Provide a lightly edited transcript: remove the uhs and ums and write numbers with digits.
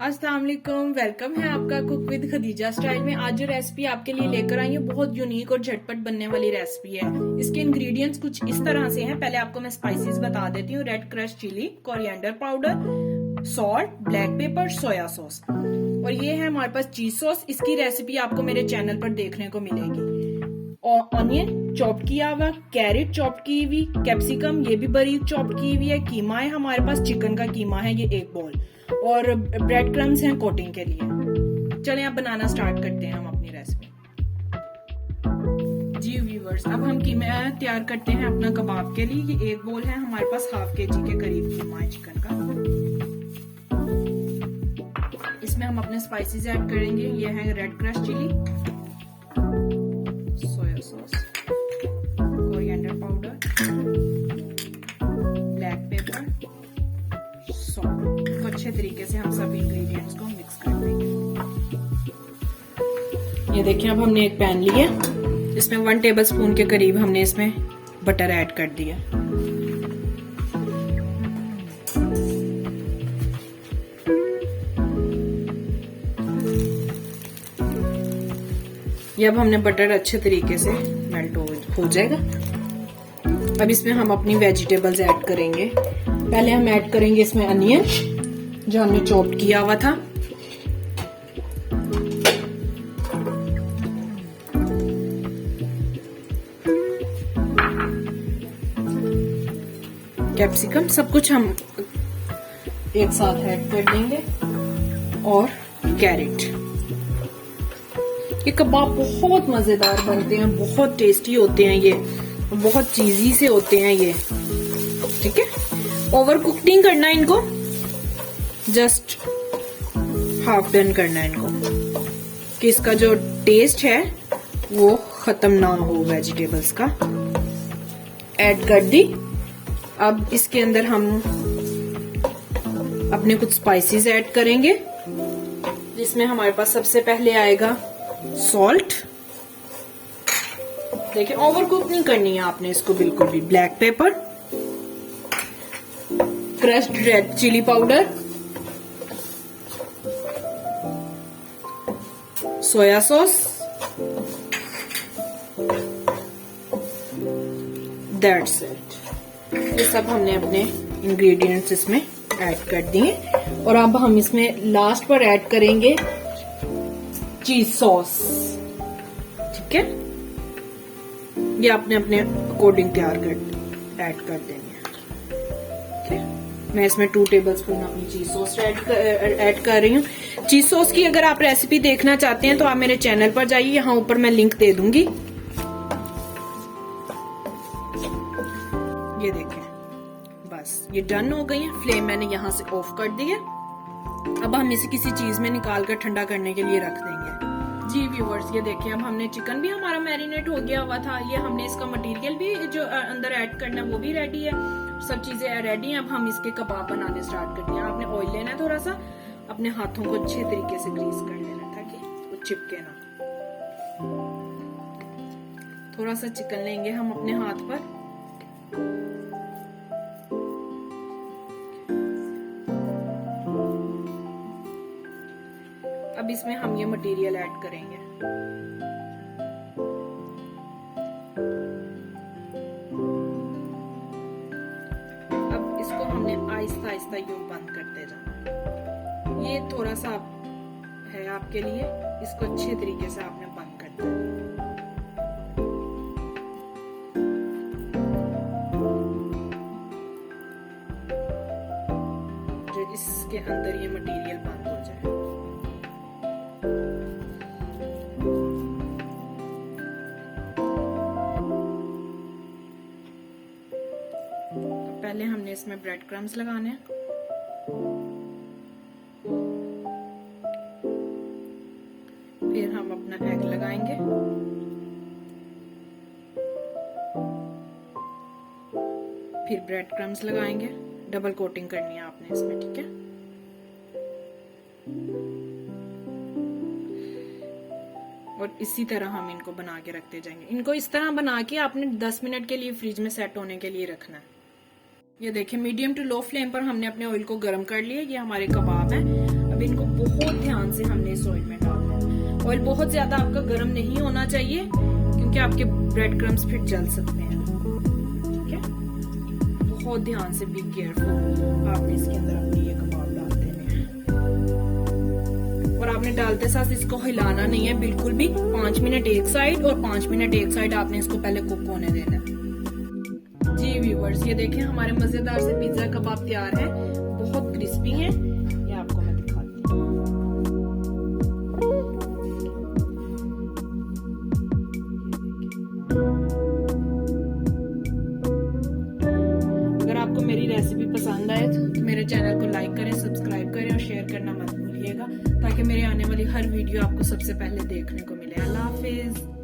अस्सलाम वालेकुम, वेलकम है आपका कुक विद खदीजा स्टाइल में। आज जो रेसिपी आपके लिए लेकर आई हूँ बहुत यूनिक और झटपट बनने वाली रेसिपी है। इसके इंग्रेडिएंट्स कुछ इस तरह से हैं। पहले आपको मैं स्पाइसेस बता देती हूँ। Red crush chilli, coriander powder, salt, black pepper, soya sauce और ये है हमारे पास चीज सॉस। इसकी रेसिपी आपको मेरे चैनल पर देखने को मिलेगी। और ऑनियन चॉप किया हुआ, कैरेट चॉप की हुई, कैप्सिकम ये भी बारीक चॉप की हुई है, कीमा है हमारे पास, चिकन का कीमा है ये 1 बॉल और ब्रेड क्रम्स हैं कोटिंग के लिए। चलें अब बनाना स्टार्ट करते हैं हम अपनी रेसिपी। जी व्यूवर्स, अब हम कीमा तैयार करते हैं अपना कबाब के लिए। ये 1 बॉल है हमारे पास, ½ kg के करीब कीमा है चिकन का। इसमें हम अपने स्पाइसेस ऐड करेंगे। ये है red crush chilli, soya sauce, coriander powder, black pepper, salt. इसको अच्छे तरीके से हम सभी इंग्रेडिएंट्स को मिक्स कर देंगे। ये देखिए, अब हमने एक पैन लिया, इसमें 1 टेबलस्पून के करीब हमने इसमें बटर ऐड कर दिया। ये अब हमने बटर अच्छे तरीके से मेल्ट हो जाएगा। अब इसमें हम अपनी वेजिटेबल्स ऐड करेंगे। पहले हम ऐड करेंगे इसमें अनियन जो हमने चॉप किया हुआ था, कैप्सिकम, सब कुछ हम एक साथ ऐड कर देंगे और कैरेट। ये कबाब बहुत मजेदार बनते हैं, बहुत टेस्टी होते हैं ये, बहुत चीजी से होते हैं ये। ठीक है, ओवर कुक नहीं करना इनको, जस्ट हाफ डन करना है इनको कि इसका जो टेस्ट है वो खत्म ना हो वेजिटेबल्स का। ऐड कर दी। अब इसके अंदर हम अपने कुछ स्पाइसेस ऐड करेंगे, जिसमें हमारे पास सबसे पहले आएगा सॉल्ट। देखिए, ओवर कुक नहीं करनी है आपने इसको बिल्कुल भी। Black pepper, crushed red chilli powder, soya sauce, that's it. ये सब हमने अपने इंग्रेडिएंट्स इसमें ऐड कर दिए और अब हम इसमें लास्ट पर ऐड करेंगे चीज सॉस। ठीक है, ये आपने अपने अकॉर्डिंग ऐड कर देनी है। ठीक है, मैं इसमें 2 टेबलस्पून अपनी चीज सॉस ऐड कर रही हूँ। चीज सॉस की अगर आप रेसिपी देखना चाहते हैं तो आप मेरे चैनल पर जाइए, यहाँ ऊपर मैं लिंक दे दूंगी। ये देखें, बस ये डन हो गई है। फ्लेम मैंने यहाँ से ऑफ कर दी है। अब हम इसे किसी चीज में निकाल कर ठंडा करने के लिए रख देंगे। जी व्यूवर्स, ये देखिए, अब हमने चिकन भी हमारा मैरिनेट हो गया हुआ था। ये हमने इसका मटेरियल भी जो अंदर ऐड करना है वो भी रेडी है, सब चीजें रेडी हैं। अब हम इसके कबाब बनाने स्टार्ट करते हैं। आपने ऑयल लेना है, थोड़ा सा अपने हाथों को अच्छे तरीके से ग्रीस कर लेना ताकि वो चिपके ना। थोड़ा सा चिकन लेंगे हम अपने हाथ पर, अब इसमें हम ये मटेरियल ऐड करेंगे। अब इसको हमने आहिस्ता आहिस्ता यूं बंद करते जाना। ये थोड़ा सा है आपके लिए, इसको अच्छे तरीके से आपने बंद कर देना। जो इसके अंदर ये मटेरियल बंद हो जाए। पहले हमने इसमें ब्रेड क्रम्स लगाने हैं। फिर हम अपना एग लगाएंगे। फिर ब्रेड क्रम्स लगाएंगे। डबल कोटिंग करनी है आपने इसमें। ठीक है, और इसी तरह हम इनको बना के रखते जाएंगे। इनको इस तरह बना के आपने 10 मिनट के लिए फ्रिज में सेट होने के लिए रखना है। ये देखिए मीडियम टू लो फ्लेम पर हमने अपने ऑयल को गर्म कर लिया। ये हमारे कबाब हैं। अब अब इनको बहुत ध्यान से हमने इस ऑयल में डालना है। ऑयल बहुत ज्यादा आपका गर्म नहीं होना चाहिए क्योंकि आपके ब्रेड क्रम्स फिर जल सकते हैं। ठीक है, बहुत ध्यान से, बी केयरफुल। आपने इसके अंदर अपनी ये कबाब डाल देने हैं और आपने डालते साथ इसको हिलाना नहीं है बिल्कुल भी। 5 मिनट एक साइड और 5 मिनट एक साइड आपने इसको पहले कुक होने देना है। जी व्यूवर्स, ये देखें हमारे मजेदार से पिज्जा कबाब तैयार है, बहुत क्रिस्पी हैं। ये आपको मैं दिखाती हूँ। अगर आपको मेरी रेसिपी पसंद आए तो मेरे चैनल को लाइक करें, सब्सक्राइब करें और शेयर करना मत भूलिएगा ताकि मेरे आने वाली हर वीडियो आपको सबसे पहले देखने को मिले। अल्लाह हाफिज।